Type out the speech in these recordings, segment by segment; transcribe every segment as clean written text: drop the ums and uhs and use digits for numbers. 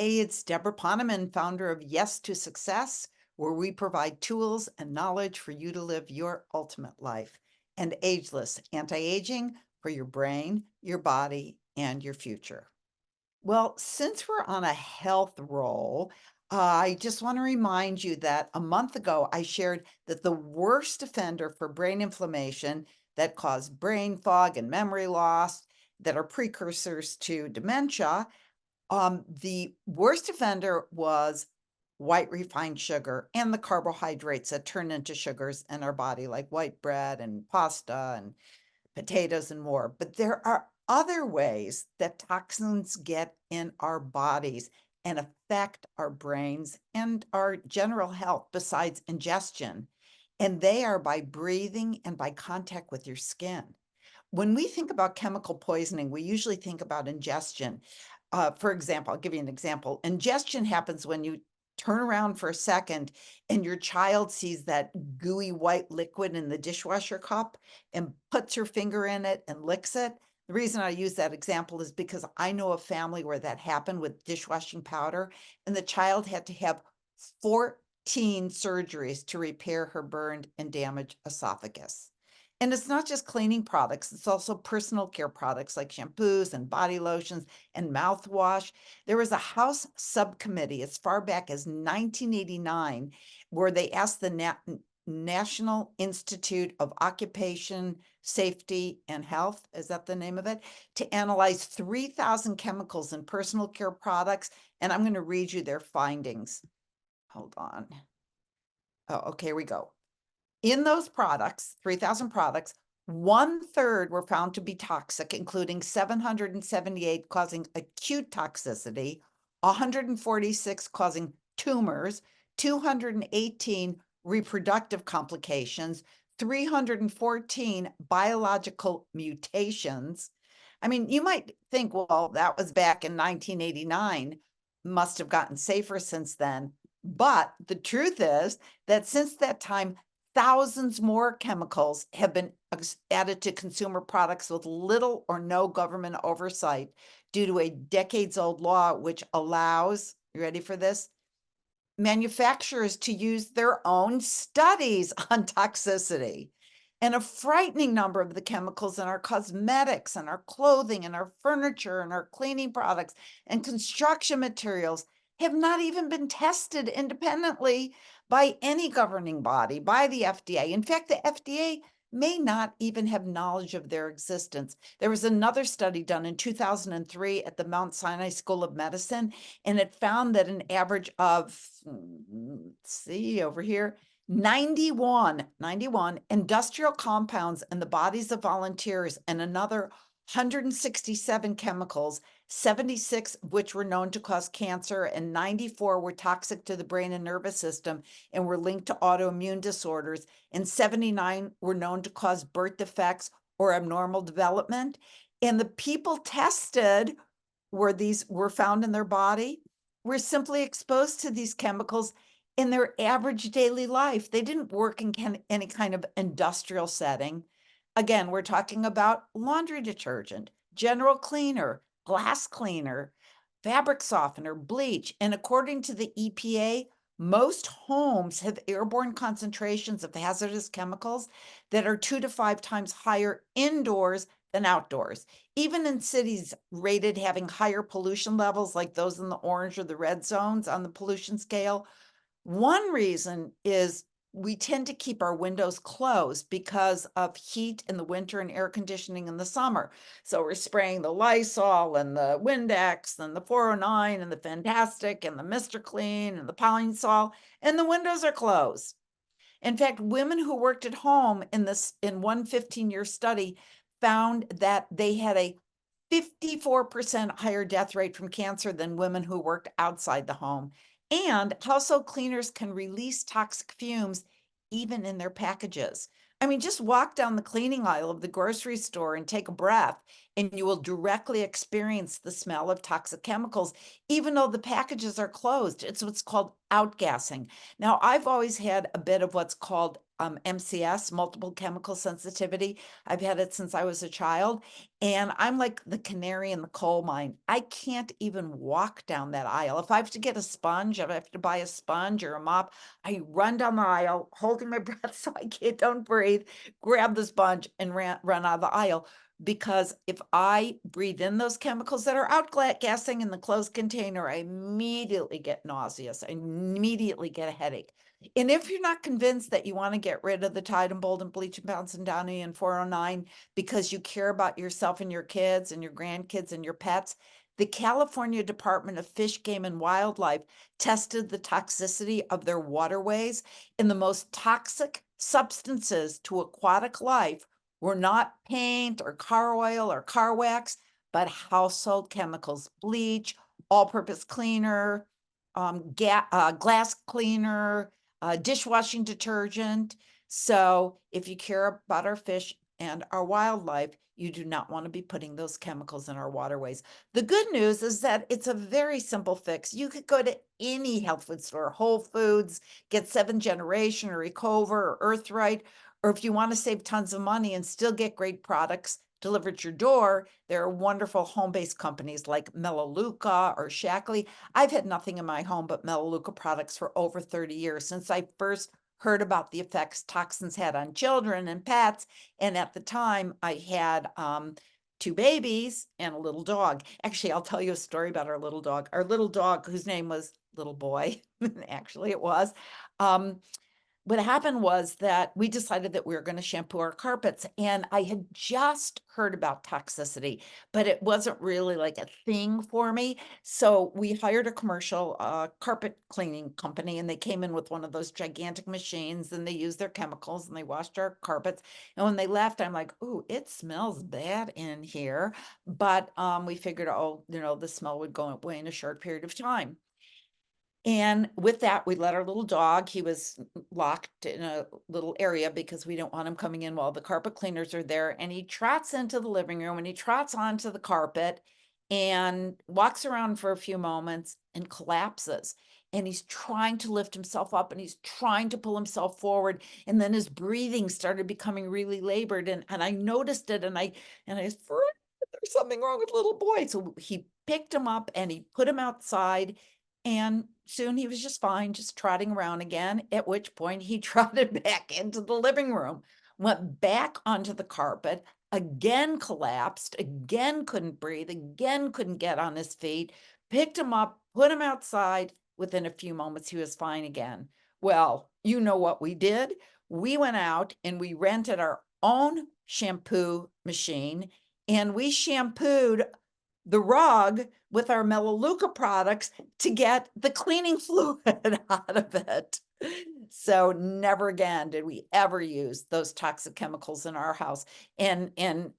Hey, it's Deborah Poneman, founder of Yes to Success, where we provide tools and knowledge for you to live your ultimate life. And ageless anti-aging for your brain, your body, and your future. Well, since we're on a health roll, I just want to remind you that a month ago I shared that the worst offender for brain inflammation that cause brain fog and memory loss that are precursors to dementia, the worst offender was white refined sugar and the carbohydrates that turn into sugars in our body, like white bread and pasta and potatoes and more. But there are other ways that toxins get in our bodies and affect our brains and our general health besides ingestion. And they are by breathing and by contact with your skin. When we think about chemical poisoning, we usually think about ingestion. For example, I'll give you an example. Ingestion happens when you turn around for a second and your child sees that gooey white liquid in the dishwasher cup and puts her finger in it and licks it. The reason I use that example is because I know a family where that happened with dishwashing powder, and the child had to have 14 surgeries to repair her burned and damaged esophagus. And it's not just cleaning products, it's also personal care products like shampoos and body lotions and mouthwash. There was a House subcommittee as far back as 1989 where they asked the National Institute of Occupation Safety and Health, is that the name of it, to analyze 3,000 chemicals in personal care products. And I'm going to read you their findings. Hold on. Oh, okay, here we go. In those products, 3,000 products, one third were found to be toxic, including 778 causing acute toxicity, 146 causing tumors, 218 reproductive complications, 314 biological mutations. I mean, you might think, well, that was back in 1989, must have gotten safer since then. But the truth is that since that time, thousands more chemicals have been added to consumer products with little or no government oversight due to a decades-old law which allows, you ready for this? Manufacturers to use their own studies on toxicity. And a frightening number of the chemicals in our cosmetics and our clothing and our furniture and our cleaning products and construction materials have not even been tested independently by any governing body, by the FDA. In fact, the FDA may not even have knowledge of their existence. There was another study done in 2003 at the Mount Sinai School of Medicine, and it found that an average of, let's see over here, 91 industrial compounds in the bodies of volunteers and another 167 chemicals, 76 of which were known to cause cancer and 94 were toxic to the brain and nervous system and were linked to autoimmune disorders, and 79 were known to cause birth defects or abnormal development. And the people tested where these were found in their body were simply exposed to these chemicals in their average daily life. They didn't work in any kind of industrial setting. Again, we're talking about laundry detergent, general cleaner, glass cleaner, fabric softener, bleach. And according to the EPA, most homes have airborne concentrations of hazardous chemicals that are 2 to 5 times higher indoors than outdoors. Even in cities rated having higher pollution levels, like those in the orange or the red zones on the pollution scale, one reason is we tend to keep our windows closed because of heat in the winter and air conditioning in the summer. So we're spraying the Lysol and the Windex and the 409 and the Fantastic and the Mr. Clean and the Pine-Sol, and the windows are closed. In fact, women who worked at home in one 15-year study found that they had a 54% higher death rate from cancer than women who worked outside the home. And household cleaners can release toxic fumes even in their packages. I mean, just walk down the cleaning aisle of the grocery store and take a breath, and you will directly experience the smell of toxic chemicals, even though the packages are closed. It's what's called outgassing. Now, I've always had a bit of what's called MCS, multiple chemical sensitivity. I've had it since I was a child, and I'm like the canary in the coal mine. I can't even walk down that aisle. If I have to get a sponge, if I have to buy a sponge or a mop, I run down the aisle, holding my breath so I can't don't breathe, grab the sponge and run out of the aisle. Because if I breathe in those chemicals that are outgassing in the closed container, I immediately get nauseous. I immediately get a headache. And if you're not convinced that you want to get rid of the Tide and Bold and Bleach and Bounce and Downy and 409 because you care about yourself and your kids and your grandkids and your pets, the California Department of Fish, Game, and Wildlife tested the toxicity of their waterways, and the most toxic substances to aquatic life were not paint or car oil or car wax, but household chemicals, bleach, all-purpose cleaner, glass cleaner, dishwashing detergent. So if you care about our fish and our wildlife, you do not want to be putting those chemicals in our waterways. The good news is that it's a very simple fix. You could go to any health food store, Whole Foods, get 7th Generation or Ecover or Earthright, or if you want to save tons of money and still get great products delivered to your door, there are wonderful home-based companies like Melaleuca or Shackley. I've had nothing in my home but Melaleuca products for over 30 years since I first heard about the effects toxins had on children and pets. And at the time, I had 2 babies and a little dog. Actually, I'll tell you a story about our little dog. Our little dog, whose name was Little Boy, actually it was, what happened was that we decided that we were going to shampoo our carpets, and I had just heard about toxicity, but it wasn't really like a thing for me. So we hired a commercial carpet cleaning company, and they came in with one of those gigantic machines, and they used their chemicals and they washed our carpets. And when they left, I'm like, "Ooh, it smells bad in here." But we figured, oh, the smell would go away in a short period of time. And with that, we let our little dog, he was locked in a little area because we don't want him coming in while the carpet cleaners are there. And he trots into the living room and he trots onto the carpet and walks around for a few moments and collapses. And he's trying to lift himself up and he's trying to pull himself forward. And then his breathing started becoming really labored. And I noticed it and I said, there's something wrong with little boy. So he picked him up and he put him outside, and soon he was just fine, just trotting around again, at which point he trotted back into the living room, went back onto the carpet, again collapsed, again couldn't breathe, again couldn't get on his feet, picked him up, put him outside. Within a few moments, he was fine again. Well, you know what we did? We went out and we rented our own shampoo machine and we shampooed the rug with our Melaleuca products to get the cleaning fluid out of it. So never again did we ever use those toxic chemicals in our house. And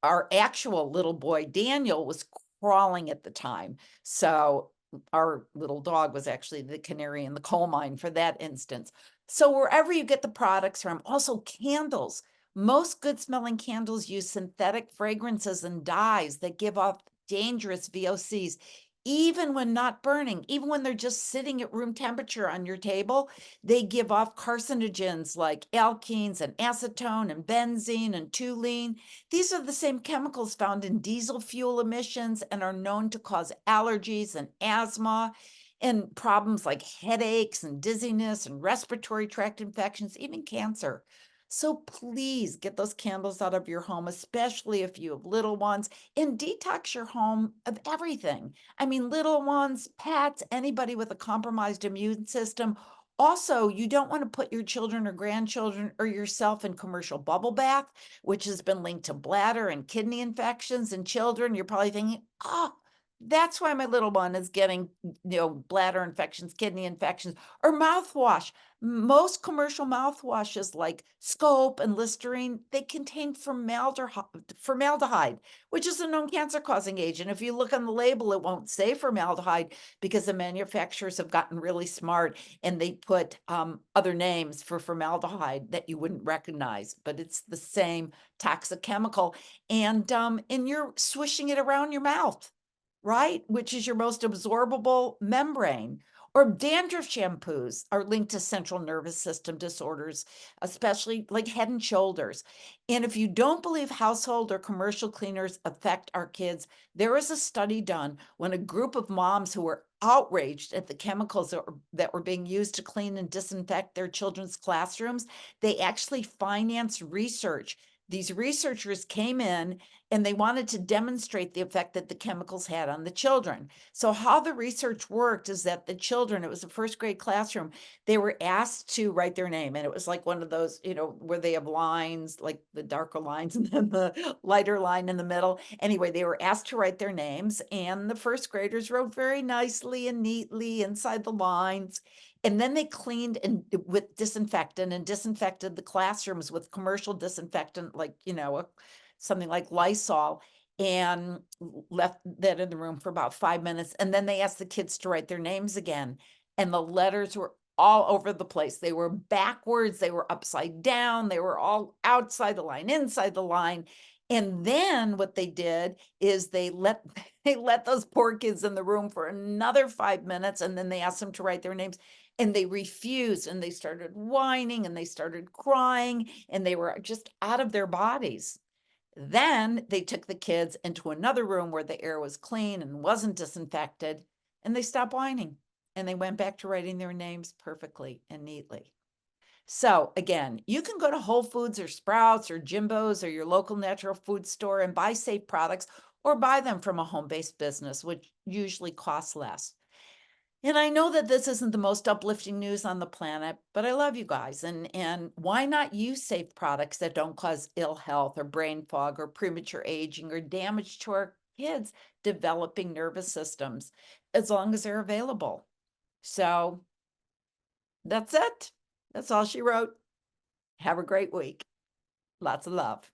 our actual little boy, Daniel, was crawling at the time. So our little dog was actually the canary in the coal mine for that instance. So wherever you get the products from, also candles. Most good smelling candles use synthetic fragrances and dyes that give off dangerous VOCs, even when not burning, even when they're just sitting at room temperature on your table, they give off carcinogens like alkenes and acetone and benzene and toluene. These are the same chemicals found in diesel fuel emissions and are known to cause allergies and asthma and problems like headaches and dizziness and respiratory tract infections, even cancer. So please get those candles out of your home, especially if you have little ones, and detox your home of everything. I mean, little ones, pets, anybody with a compromised immune system. Also, you don't want to put your children or grandchildren or yourself in commercial bubble bath, which has been linked to bladder and kidney infections in children. You're probably thinking, oh, that's why my little one is getting, bladder infections, kidney infections, or mouthwash. Most commercial mouthwashes like Scope and Listerine, they contain formaldehyde, which is a known cancer-causing agent. If you look on the label, it won't say formaldehyde because the manufacturers have gotten really smart and they put other names for formaldehyde that you wouldn't recognize, but it's the same toxic chemical. And you're swishing it around your mouth, right? Which is your most absorbable membrane. Or dandruff shampoos are linked to central nervous system disorders, especially like Head and Shoulders. And if you don't believe household or commercial cleaners affect our kids, there was a study done when a group of moms who were outraged at the chemicals that were being used to clean and disinfect their children's classrooms, they actually financed research. These researchers came in and they wanted to demonstrate the effect that the chemicals had on the children. So how the research worked is that the children, it was a first grade classroom, they were asked to write their name. And it was like one of those, where they have lines, like the darker lines and then the lighter line in the middle. Anyway, they were asked to write their names, and the first graders wrote very nicely and neatly inside the lines. And then they cleaned and with disinfectant and disinfected the classrooms with commercial disinfectant, like, something like Lysol, and left that in the room for about 5 minutes. And then they asked the kids to write their names again. And the letters were all over the place. They were backwards, they were upside down, they were all outside the line, inside the line. And then what they did is they let those poor kids in the room for another 5 minutes, and then they asked them to write their names. And they refused, and they started whining and they started crying, and they were just out of their bodies. Then they took the kids into another room where the air was clean and wasn't disinfected, and they stopped whining and they went back to writing their names perfectly and neatly. So again, you can go to Whole Foods or Sprouts or Jimbo's or your local natural food store and buy safe products, or buy them from a home-based business, which usually costs less. And I know that this isn't the most uplifting news on the planet, but I love you guys. And why not use safe products that don't cause ill health or brain fog or premature aging or damage to our kids' developing nervous systems, as long as they're available? So that's it. That's all she wrote. Have a great week. Lots of love.